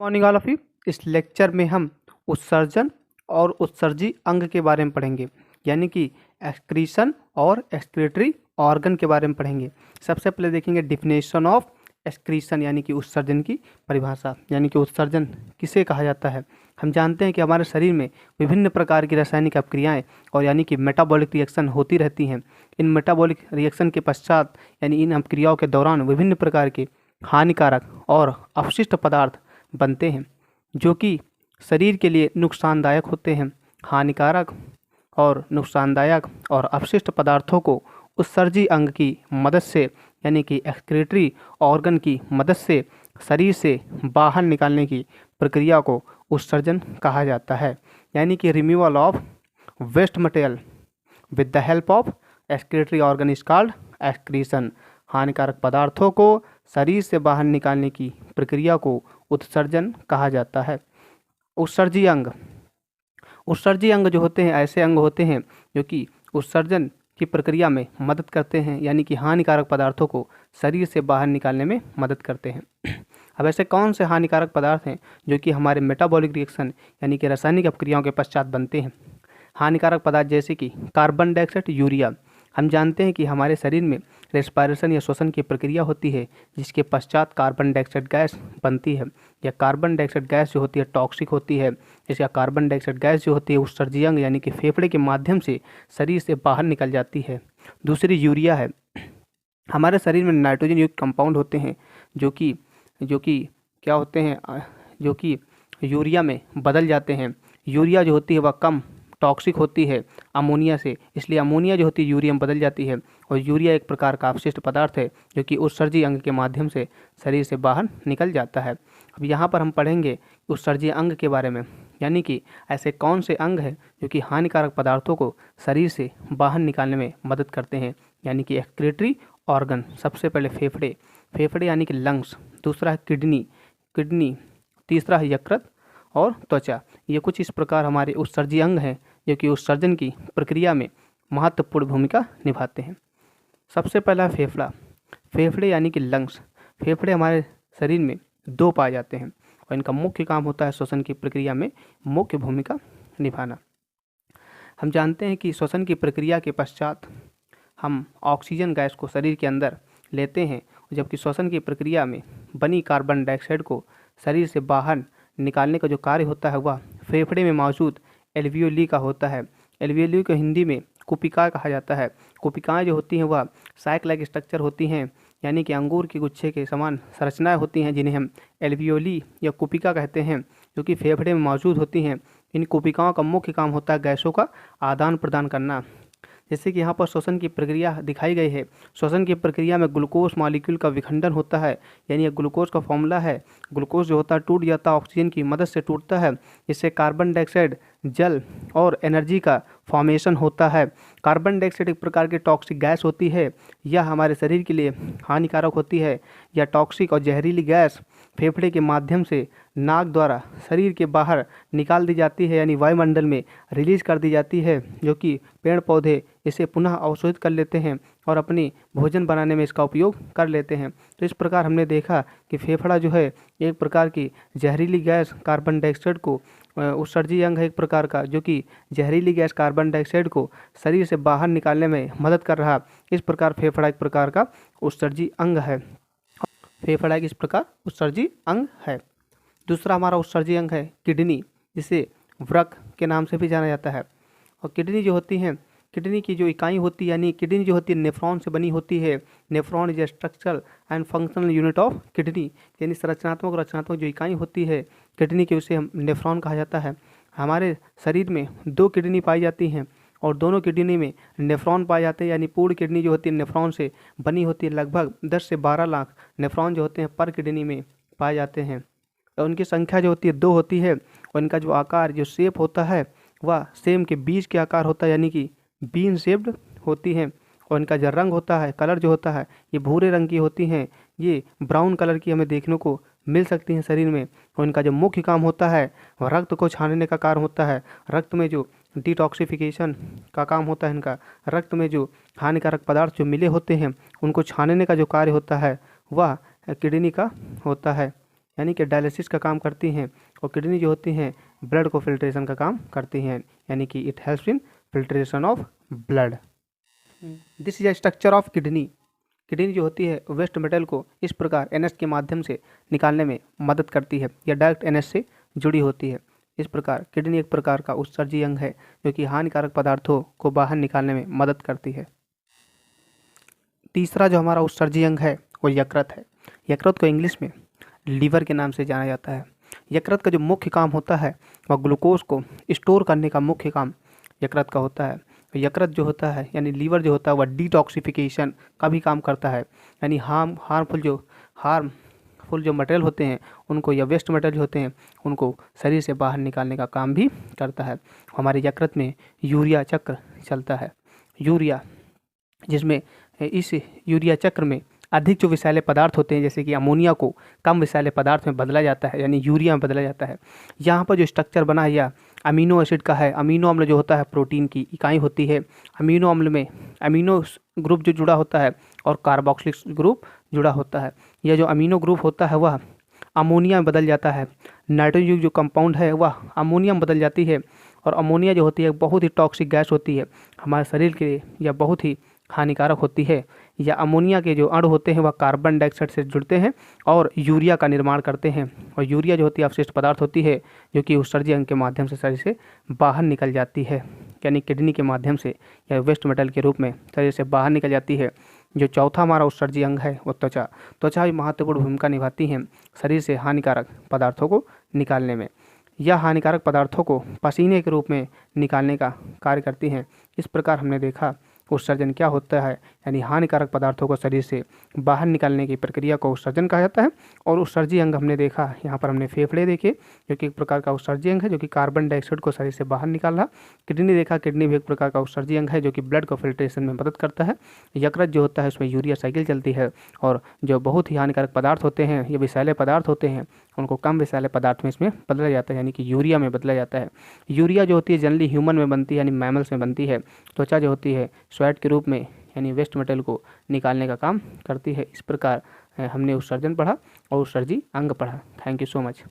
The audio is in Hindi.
Morning all of you. इस लेक्चर में हम उत्सर्जन और उत्सर्जी अंग के बारे में पढ़ेंगे, यानी कि एक्सक्रीशन और एक्सक्रीटरी ऑर्गन के बारे में पढ़ेंगे। सबसे पहले देखेंगे डिफिनेशन ऑफ एक्सक्रीशन, यानी कि उत्सर्जन की परिभाषा, यानी कि उत्सर्जन किसे कहा जाता है। हम जानते हैं कि हमारे शरीर में विभिन्न प्रकार की रासायनिक अपक्रियाएं और यानी कि मेटाबॉलिक रिएक्शन होती रहती हैं। इन मेटाबॉलिक रिएक्शन के पश्चात यानी इन अपक्रियाओं के दौरान विभिन्न प्रकार के हानिकारक और अपशिष्ट पदार्थ बनते हैं जो कि शरीर के लिए नुकसानदायक होते हैं। हानिकारक और नुकसानदायक और अपशिष्ट पदार्थों को उत्सर्जी अंग की मदद से यानी कि एक्सक्रीटरी ऑर्गन की मदद से शरीर से बाहर निकालने की प्रक्रिया को उत्सर्जन कहा जाता है, यानी कि removal of waste material with the help of excretory organ is called excretion. हानिकारक पदार्थों को शरीर से बाहर निकालने की प्रक्रिया को उत्सर्जन कहा जाता है। उत्सर्जी अंग जो होते हैं ऐसे अंग होते हैं जो कि उत्सर्जन की प्रक्रिया में मदद करते हैं, यानी कि हानिकारक पदार्थों को शरीर से बाहर निकालने में मदद करते हैं। अब ऐसे कौन से हानिकारक पदार्थ हैं जो कि हमारे मेटाबॉलिक रिएक्शन यानी कि रासायनिक अपक्रियाओं के पश्चात बनते हैं। हानिकारक पदार्थ जैसे कि कार्बन डाइऑक्साइड, यूरिया। हम जानते हैं कि हमारे शरीर में रेस्पिरेशन या श्वसन की प्रक्रिया होती है जिसके पश्चात कार्बन डाइऑक्साइड गैस बनती है। यह कार्बन डाइऑक्साइड गैस जो होती है टॉक्सिक होती है। इसका कार्बन डाइऑक्साइड गैस जो होती है उत्सर्जी अंग यानी कि फेफड़े के माध्यम से शरीर से बाहर निकल जाती है। दूसरी यूरिया है। हमारे शरीर में नाइट्रोजन युक्त कंपाउंड होते हैं जो कि क्या होते हैं, जो कि यूरिया में बदल जाते हैं। यूरिया जो होती है वह कम टॉक्सिक होती है अमोनिया से, इसलिए अमोनिया जो होती है यूरिया में बदल जाती है और यूरिया एक प्रकार का अपशिष्ट पदार्थ है जो कि उत्सर्जी अंग के माध्यम से शरीर से बाहर निकल जाता है। अब यहाँ पर हम पढ़ेंगे उत्सर्जी अंग के बारे में, यानी कि ऐसे कौन से अंग हैं जो कि हानिकारक पदार्थों को शरीर से बाहर निकालने में मदद करते हैं, यानी कि एक्सक्रीटरी ऑर्गन। सबसे पहले फेफड़े यानी कि लंग्स। दूसरा है किडनी। तीसरा है यकृत और त्वचा। ये कुछ इस प्रकार हमारे उत्सर्जी अंग हैं जो कि उत्सर्जन की प्रक्रिया में महत्वपूर्ण भूमिका निभाते हैं। सबसे पहला फेफड़े यानी कि लंग्स। फेफड़े हमारे शरीर में दो पाए जाते हैं और इनका मुख्य काम होता है श्वसन की प्रक्रिया में मुख्य भूमिका निभाना। हम जानते हैं कि श्वसन की प्रक्रिया के पश्चात हम ऑक्सीजन गैस को शरीर के अंदर लेते हैं, जबकि श्वसन की प्रक्रिया में बनी कार्बन डाइऑक्साइड को शरीर से बाहर निकालने का जो कार्य होता है वह फेफड़े में मौजूद एल्वियोली का होता है। एल्वियोली को हिंदी में कुपिका कहा जाता है। कुपिकाएँ जो होती हैं वह साइक लाइक स्ट्रक्चर होती हैं, यानी कि अंगूर के गुच्छे के समान संरचनाएं होती हैं जिन्हें हम एल्वियोली या कुपिका कहते हैं, जो कि फेफड़े में मौजूद होती हैं। इन कुपिकाओं का मुख्य काम होता है गैसों का आदान प्रदान करना। जैसे कि यहाँ पर श्वसन की प्रक्रिया दिखाई गई है। श्वसन की प्रक्रिया में ग्लूकोज मॉलिक्यूल का विखंडन होता है, यानी ये ग्लूकोज का फॉर्मूला है। ग्लूकोज जो होता है टूट जाता है, ऑक्सीजन की मदद से टूटता है, इससे कार्बन डाइऑक्साइड जल और एनर्जी का फॉर्मेशन होता है। कार्बन डाइऑक्साइड एक प्रकार की टॉक्सिक गैस होती है, यह हमारे शरीर के लिए हानिकारक होती है। यह टॉक्सिक और जहरीली गैस फेफड़े के माध्यम से नाक द्वारा शरीर के बाहर निकाल दी जाती है, यानी वायुमंडल में रिलीज कर दी जाती है, जो कि पेड़ पौधे इसे पुनः अवशोषित कर लेते हैं और अपनी भोजन बनाने में इसका उपयोग कर लेते हैं। तो इस प्रकार हमने देखा कि फेफड़ा जो है एक प्रकार की जहरीली गैस कार्बन डाइऑक्साइड को उत्सर्जी अंग है एक प्रकार का, जो कि जहरीली गैस कार्बन डाइऑक्साइड को शरीर से बाहर निकालने में मदद कर रहा। इस प्रकार फेफड़ा एक प्रकार का उत्सर्जी अंग है। फेफड़ा एक इस प्रकार उत्सर्जी अंग है। दूसरा हमारा उत्सर्जी अंग है किडनी, जिसे वृक्क के नाम से भी जाना जाता है। और किडनी जो होती है, किडनी की जो इकाई होती है, यानी किडनी जो होती है नेफ्रॉन से बनी होती है। Nephron is a structural and functional unit of kidney, यानी रचनात्मक जो इकाई होती है किडनी की, उसे हम नेफ्रॉन कहा जाता है। हमारे शरीर में दो किडनी पाई जाती हैं और दोनों किडनी में नेफ्रॉन पाए जाते हैं, यानी पूर्ण किडनी जो होती है नेफ्रॉन से बनी होती है। लगभग 10 से 12 लाख नेफ्रॉन जो होते हैं पर किडनी में पाए जाते हैं और उनकी संख्या जो होती है 2 होती है और इनका जो आकार जो शेप होता है वह सेम के बीज के आकार होता है, यानी कि बीन शेप्ड होती हैं। और इनका जो रंग होता है, कलर जो होता है, ये भूरे रंग की होती हैं। ये ब्राउन कलर की हमें देखने को मिल सकती हैं शरीर में। और इनका जो मुख्य काम होता है वह रक्त को छानने का कार्य होता है। रक्त में जो डिटॉक्सिफिकेशन का काम होता है इनका, रक्त में जो हानिकारक पदार्थ जो मिले होते हैं उनको छानने का जो कार्य होता है वह किडनी का होता है। यानी कि डायलिसिस का काम करती हैं, और किडनी जो होती हैं ब्लड को फिल्ट्रेशन का काम करती हैं, यानी कि it helps in filtration of blood. This is a structure of kidney. Kidney जो होती है वेस्ट मेटल को इस प्रकार एनएस के माध्यम से निकालने में मदद करती है, या डायरेक्ट एनएस से जुड़ी होती है। इस प्रकार किडनी एक प्रकार का उत्सर्जी अंग है जो कि हानिकारक पदार्थों को बाहर निकालने में मदद करती है। तीसरा जो हमारा उत्सर्जी अंग है वो यकृत है। यकृत को इंग्लिश में लीवर के नाम से जाना जाता है। यकृत का जो मुख्य काम होता है वह ग्लूकोज को स्टोर करने का मुख्य काम यकृत का होता है। यकृत जो होता है यानी लीवर जो होता है वह डिटॉक्सिफिकेशन का भी काम करता है, यानी हार्मफुल जो मटेरियल होते हैं उनको, या वेस्ट मटेरियल जो होते हैं उनको शरीर से बाहर निकालने का काम भी करता है। हमारे यकृत में यूरिया चक्र चलता है। यूरिया, जिसमें इस यूरिया चक्र में अधिक जो विषैले पदार्थ होते हैं जैसे कि अमोनिया को कम विषैले पदार्थ में बदला जाता है, यानी यूरिया में बदला जाता है। यहाँ पर जो स्ट्रक्चर बना है यह अमीनो एसिड का है। अमीनो अम्ल जो होता है प्रोटीन की इकाई होती है। अमीनो अम्ल में अमीनो ग्रुप जो जुड़ा होता है और कार्बोक्सिलिक ग्रुप जुड़ा होता है। यह जो अमीनो ग्रुप होता है वह अमोनिया में बदल जाता है। नाइट्रोजन जो कंपाउंड है वह अमोनिया में बदल जाती है, और अमोनिया जो होती है बहुत ही टॉक्सिक गैस होती है हमारे शरीर के लिए, यह बहुत ही हानिकारक होती है। या अमोनिया के जो अणु होते हैं वह कार्बन डाइऑक्साइड से जुड़ते हैं और यूरिया का निर्माण करते हैं, और यूरिया जो होती है अवशिष्ट पदार्थ होती है जो कि उत्सर्जी अंग के माध्यम से शरीर से बाहर निकल जाती है, यानी किडनी के माध्यम से या वेस्ट मेटल के रूप में शरीर से बाहर निकल जाती है। जो चौथा हमारा उत्सर्जी अंग है वो त्वचा भी महत्वपूर्ण भूमिका निभाती है शरीर से हानिकारक पदार्थों को निकालने में। यह हानिकारक पदार्थों को पसीने के रूप में निकालने का कार्य करती हैं। इस प्रकार हमने देखा उत्सर्जन क्या होता है, यानी हानिकारक पदार्थों को शरीर से बाहर निकालने की प्रक्रिया को उत्सर्जन कहा जाता है। और उत्सर्जी अंग हमने देखा, यहाँ पर हमने फेफड़े देखे जो कि एक प्रकार का उत्सर्जी अंग है जो कि कार्बन डाइऑक्साइड को शरीर से बाहर निकाल रहा। किडनी देखा, किडनी भी एक प्रकार का उत्सर्जी अंग है जो कि ब्लड को फिल्ट्रेशन में मदद करता है। यकृत जो होता है उसमें यूरिया साइकिल चलती है, और जो बहुत ही हानिकारक पदार्थ होते हैं, ये विषैले पदार्थ होते हैं, उनको कम विषैले पदार्थ में इसमें बदला जाता है, यानी कि यूरिया में बदला जाता है। यूरिया जो होती है जनरली ह्यूमन में बनती है, यानी मैमल्स में बनती है। त्वचा जो होती है स्वेट के रूप में यानी वेस्ट मटेरियल को निकालने का काम करती है। इस प्रकार हमने उत्सर्जन पढ़ा और उत्सर्जी अंग पढ़ा। Thank you so much.